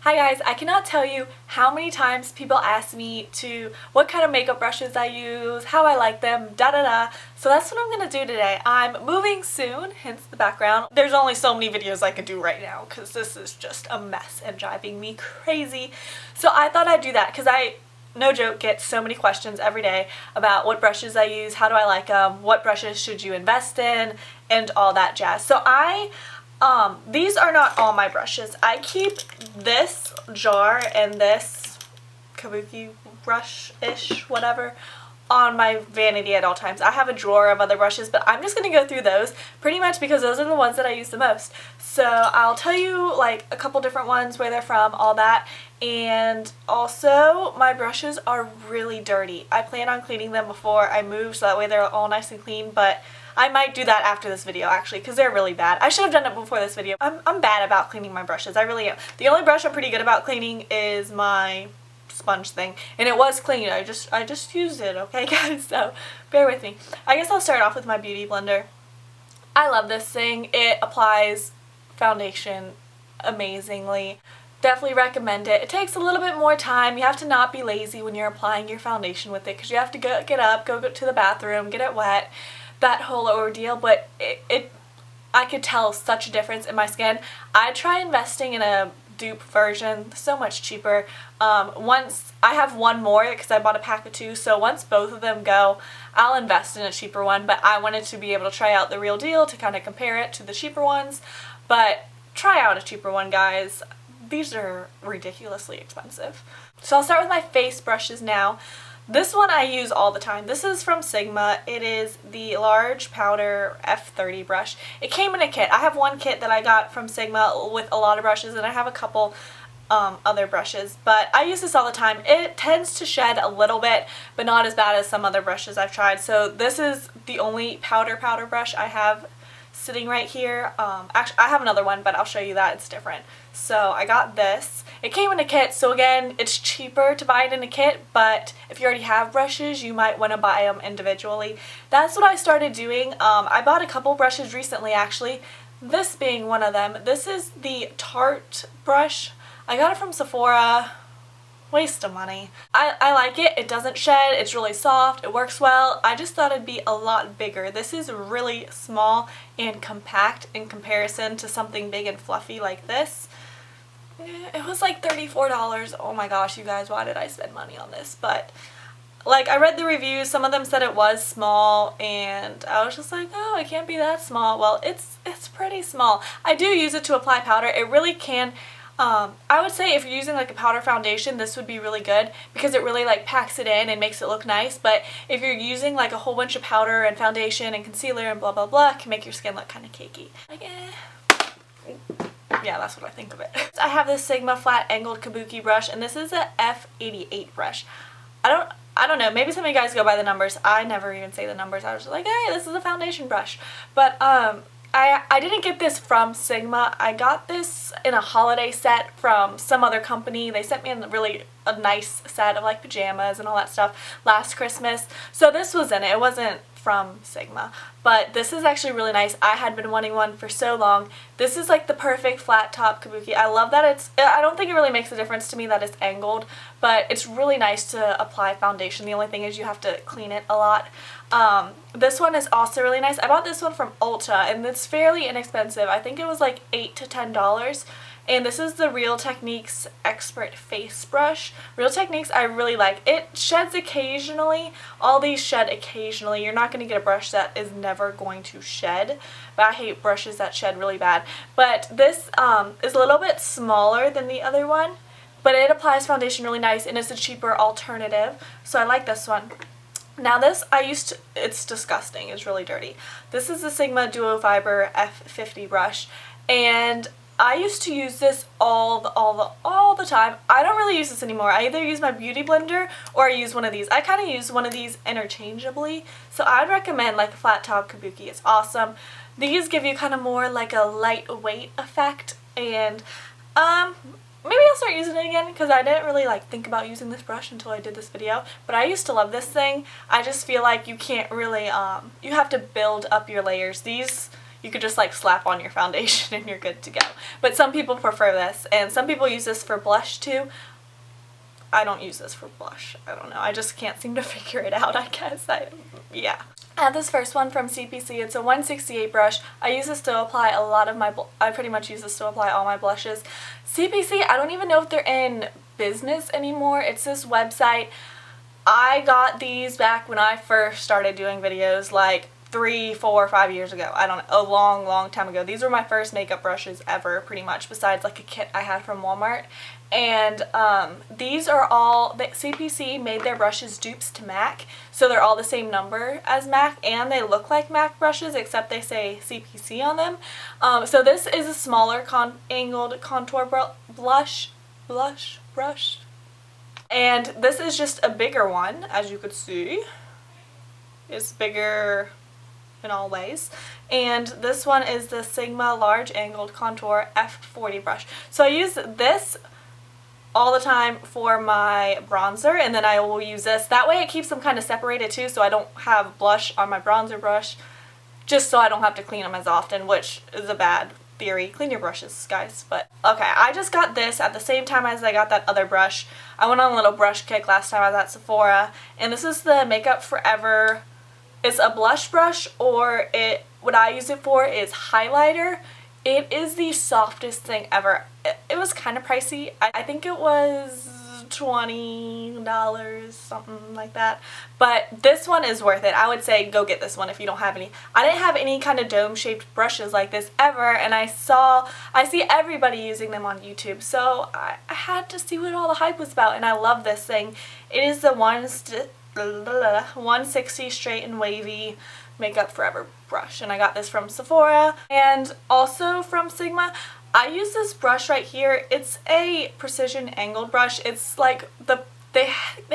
Hi guys, I cannot tell you how many times people ask me what kind of makeup brushes I use, how I like them, da da da. So that's what I'm going to do today. I'm moving soon, hence the background. There's only so many videos I can do right now because this is just a mess and driving me crazy. So I thought I'd do that because I, no joke, get so many questions every day about what brushes I use, how do I like them, what brushes should you invest in, and all that jazz. So these are not all my brushes. I keep this jar and this kabuki brush-ish, whatever, on my vanity at all times. I have a drawer of other brushes, but I'm just going to go through those pretty much because those are the ones that I use the most. So I'll tell you like a couple different ones, where they're from, all that. And also, my brushes are really dirty. I plan on cleaning them before I move so that way they're all nice and clean, but I might do that after this video actually because they're really bad. I should have done it before this video. I'm bad about cleaning my brushes. I really am. The only brush I'm pretty good about cleaning is my sponge thing, and it was clean. I just used it, okay guys, so bear with me. I guess I'll start off with my beauty blender. I love this thing. It applies foundation amazingly. Definitely recommend it. It takes a little bit more time. You have to not be lazy when you're applying your foundation with it because you have to get up, go to the bathroom, get it wet, that whole ordeal, but I could tell such a difference in my skin. I try investing in a dupe version, so much cheaper. Once I have one more because I bought a pack of 2, so once both of them go, I'll invest in a cheaper one, but I wanted to be able to try out the real deal to kind of compare it to the cheaper ones. But try out a cheaper one, guys. These are ridiculously expensive. So I'll start with my face brushes now. This one I use all the time. This is from Sigma. It is the large powder F30 brush. It came in a kit. I have one kit that I got from Sigma with a lot of brushes, and I have a couple other brushes, but I use this all the time. It tends to shed a little bit, but not as bad as some other brushes I've tried. So this is the only powder brush I have sitting right here. Actually, I have another one, but I'll show you that. It's different. So I got this. It came in a kit, so again, it's cheaper to buy it in a kit, but if you already have brushes, you might want to buy them individually. That's what I started doing. I bought a couple brushes recently, actually, this being one of them. This is the Tarte brush. I got it from Sephora. Waste of money. I like it. It doesn't shed. It's really soft. It works well. I just thought it'd be a lot bigger. This is really small and compact in comparison to something big and fluffy like this. It was like $34. Oh my gosh, you guys, why did I spend money on this? But like, I read the reviews. Some of them said it was small, and I was just like, oh, it can't be that small. Well, it's pretty small. I do use it to apply powder. It really can. I would say if you're using like a powder foundation, this would be really good because it really like packs it in and makes it look nice. But if you're using like a whole bunch of powder and foundation and concealer and blah blah blah, it can make your skin look kind of cakey. Like, yeah, that's what I think of it. I have this Sigma flat angled kabuki brush, and this is a F88 brush. I don't know, maybe some of you guys go by the numbers. I never even say the numbers. I was just like, hey, this is a foundation brush. But I didn't get this from Sigma. I got this in a holiday set from some other company. They sent me a nice set of like pajamas and all that stuff last Christmas. So this was in it. It wasn't from Sigma, but this is actually really nice. I had been wanting one for so long. This is like the perfect flat top kabuki. I love that I don't think it really makes a difference to me that it's angled, but it's really nice to apply foundation. The only thing is you have to clean it a lot. This one is also really nice. I bought this one from Ulta, and it's fairly inexpensive. I think it was like $8 to $10. And this is the Real Techniques Expert Face Brush. Real Techniques I really like. It sheds occasionally. All these shed occasionally. You're not going to get a brush that is never going to shed. But I hate brushes that shed really bad. But this is a little bit smaller than the other one. But it applies foundation really nice, and it's a cheaper alternative. So I like this one. Now this, it's disgusting. It's really dirty. This is the Sigma Duo Fiber F50 brush. And I used to use this all the time. I don't really use this anymore. I either use my beauty blender or I use one of these. I kind of use one of these interchangeably. So I'd recommend like a flat top kabuki. It's awesome. These give you kind of more like a lightweight effect, and maybe I'll start using it again because I didn't really like think about using this brush until I did this video. But I used to love this thing. I just feel like you can't really, you have to build up your layers. These, you could just like slap on your foundation and you're good to go. But some people prefer this, and some people use this for blush too. I don't use this for blush. I don't know. I just can't seem to figure it out, I guess. Yeah. I have this first one from CPC. It's a 168 brush. I use this to apply a lot of my, I pretty much use this to apply all my blushes. CPC, I don't even know if they're in business anymore. It's this website. I got these back when I first started doing videos, like 3, 4, 5 years ago. I don't know, a long time ago. These were my first makeup brushes ever, pretty much, besides like a kit I had from Walmart. And these are all, CPC made their brushes dupes to MAC, so they're all the same number as MAC, and they look like MAC brushes except they say CPC on them. So this is a smaller angled contour brush, and this is just a bigger one, as you could see. It's bigger in all ways. And this one is the Sigma Large Angled Contour F40 brush. So I use this all the time for my bronzer, and then I will use this. That way it keeps them kind of separated too, so I don't have blush on my bronzer brush, just so I don't have to clean them as often, which is a bad theory. Clean your brushes, guys. But okay, I just got this at the same time as I got that other brush. I went on a little brush kick last time I was at Sephora, and this is the Makeup Forever. It's a blush brush, or what I use it for is highlighter. It is the softest thing ever. It was kind of pricey. I think it was $20, something like that. But this one is worth it. I would say go get this one if you don't have any. I didn't have any kind of dome-shaped brushes like this ever, and I see everybody using them on YouTube, so I had to see what all the hype was about, and I love this thing. It is the 160 Straight and Wavy Makeup Forever brush, and I got this from Sephora and also from Sigma. I use this brush right here. It's a precision angled brush. It's like they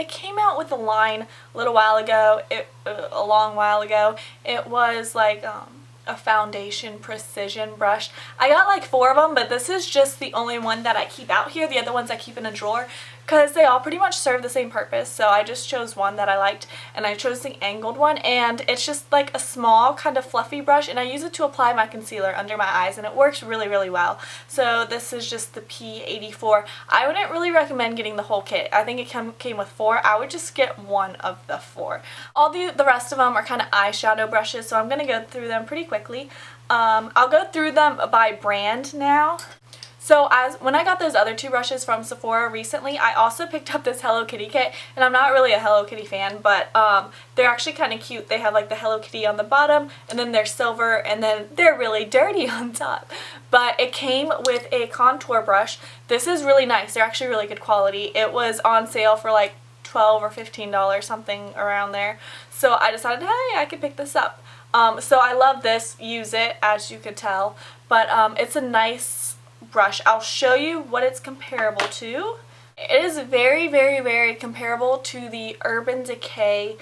came out with a line a little while ago, a long while ago. It was like a foundation precision brush. I got like 4 of them, but this is just the only one that I keep out here. The other ones I keep in a drawer because they all pretty much serve the same purpose. So I just chose one that I liked, and I chose the angled one, and it's just like a small kind of fluffy brush, and I use it to apply my concealer under my eyes, and it works really well. So this is just the P84. I wouldn't really recommend getting the whole kit. I think it came with 4. I would just get one of the 4. All the rest of them are kind of eyeshadow brushes, so I'm going to go through them pretty quickly. I'll go through them by brand now. So when I got those other 2 brushes from Sephora recently, I also picked up this Hello Kitty kit, and I'm not really a Hello Kitty fan, but they're actually kind of cute. They have like the Hello Kitty on the bottom, and then they're silver, and then they're really dirty on top. But it came with a contour brush. This is really nice. They're actually really good quality. It was on sale for like $12 or $15, something around there. So I decided, hey, I could pick this up. So I love this. Use it, as you could tell. But it's a nice brush. I'll show you what it's comparable to. It is very comparable to the Urban Decay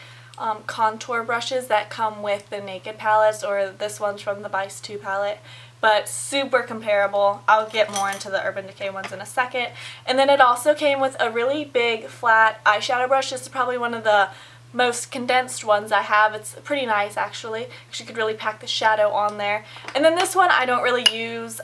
contour brushes that come with the Naked palettes, or this one's from the Vice 2 palette, but super comparable. I'll get more into the Urban Decay ones in a second. And then it also came with a really big flat eyeshadow brush. This is probably one of the most condensed ones I have. It's pretty nice actually, because you could really pack the shadow on there. And then this one I don't really use.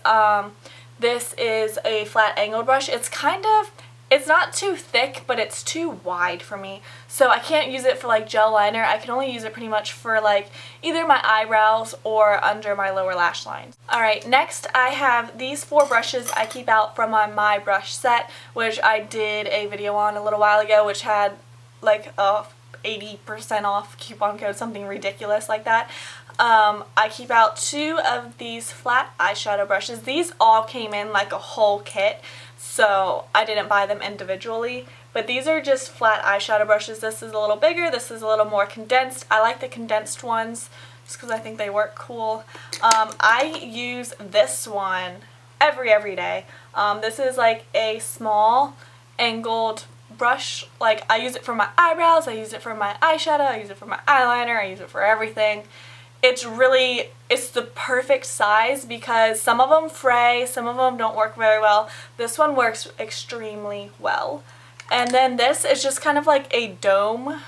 This is a flat angled brush. It's not too thick, but it's too wide for me. So I can't use it for like gel liner. I can only use it pretty much for like either my eyebrows or under my lower lash line. Alright, next I have these 4 brushes I keep out from my brush set, which I did a video on a little while ago, which had like a 80% off coupon code, something ridiculous like that. I keep out 2 of these flat eyeshadow brushes. These all came in like a whole kit, so I didn't buy them individually, but these are just flat eyeshadow brushes. This is a little bigger, this is a little more condensed. I like the condensed ones just because I think they work cool. I use this one every day. This is like a small angled brush. Like, I use it for my eyebrows, I use it for my eyeshadow, I use it for my eyeliner, I use it for everything. It's the perfect size because some of them fray, some of them don't work very well. This one works extremely well. And then this is just kind of like a dome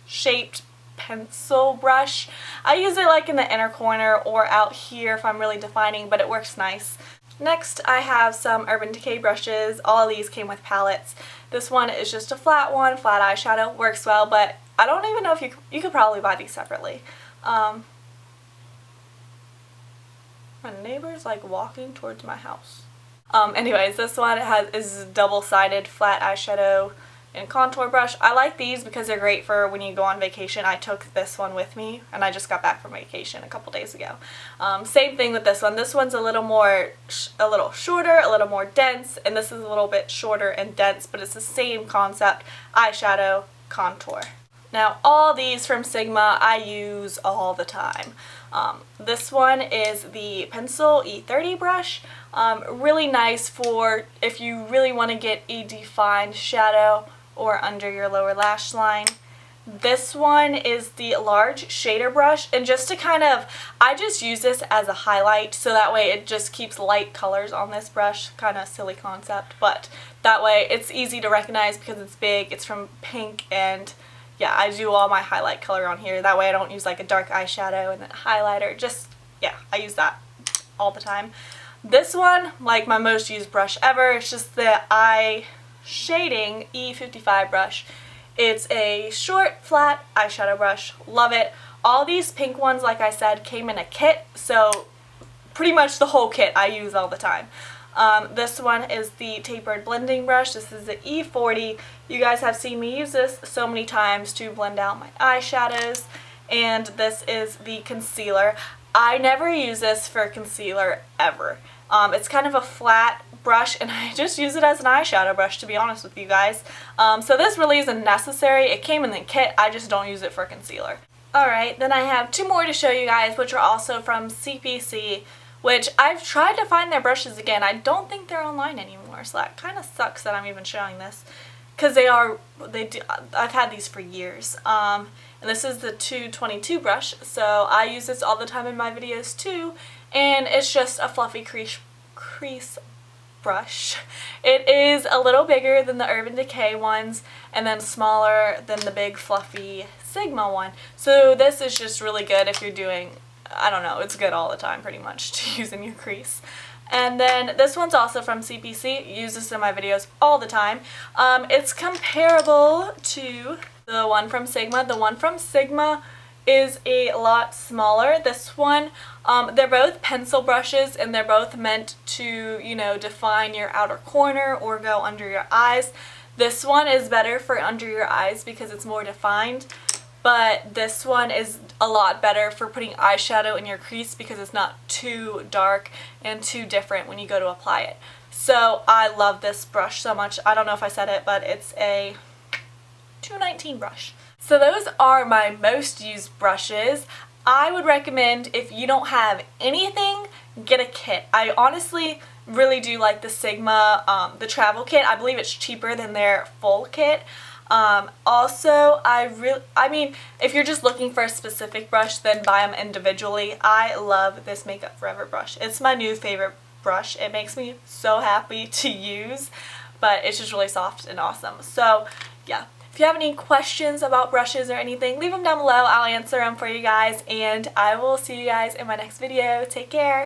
shaped pencil brush. I use it like in the inner corner or out here if I'm really defining, but it works nice. Next, I have some Urban Decay brushes. All of these came with palettes. This one is just a flat one, flat eyeshadow, works well, but I don't even know if you could probably buy these separately. My neighbor's like walking towards my house. Anyways, this one is double-sided flat eyeshadow and contour brush. I like these because they're great for when you go on vacation. I took this one with me and I just got back from vacation a couple days ago. Same thing with this one. This one's a little shorter, a little more dense, and this is a little bit shorter and dense, but it's the same concept, eyeshadow, contour. Now all these from Sigma I use all the time. This one is the Pencil E30 brush. Really nice for if you really want to get a defined shadow or under your lower lash line. This one is the large shader brush, and just to I just use this as a highlight so that way it just keeps light colors on this brush. Kind of silly concept, but that way it's easy to recognize because it's big, it's from Pink, and yeah, I do all my highlight color on here. That way I don't use like a dark eyeshadow and then highlighter. Just, yeah, I use that all the time. This one, like my most used brush ever, it's just the eye shading E55 brush. It's a short, flat eyeshadow brush. Love it. All these pink ones, like I said, came in a kit, so pretty much the whole kit I use all the time. This one is the tapered blending brush. This is the E40. You guys have seen me use this so many times to blend out my eyeshadows. And this is the concealer. I never use this for concealer ever. It's kind of a flat brush and I just use it as an eyeshadow brush, to be honest with you guys. So this really isn't necessary. It came in the kit. I just don't use it for concealer. Alright, then I have two more to show you guys, which are also from CPC, which I've tried to find their brushes again. I don't think they're online anymore, so that kind of sucks that I'm even showing this. Because I've had these for years. And this is the 222 brush, so I use this all the time in my videos too. And it's just a fluffy crease brush. It is a little bigger than the Urban Decay ones, and then smaller than the big fluffy Sigma one. So this is just really good if you're doing, I don't know, it's good all the time pretty much to use in your crease. And then this one's also from CPC. Use this in my videos all the time. It's comparable to the one from Sigma. The one from Sigma is a lot smaller. This one, they're both pencil brushes and they're both meant to, you know, define your outer corner or go under your eyes. This one is better for under your eyes because it's more defined. But this one is a lot better for putting eyeshadow in your crease because it's not too dark and too different when you go to apply it. So I love this brush so much. I don't know if I said it, but it's a 219 brush. So those are my most used brushes. I would recommend, if you don't have anything, get a kit. I honestly really do like the Sigma, the travel kit. I believe it's cheaper than their full kit. Also, I mean, if you're just looking for a specific brush, then buy them individually. I love this Makeup Forever brush. It's my new favorite brush. It makes me so happy to use, but it's just really soft and awesome. So, yeah. If you have any questions about brushes or anything, leave them down below. I'll answer them for you guys, and I will see you guys in my next video. Take care!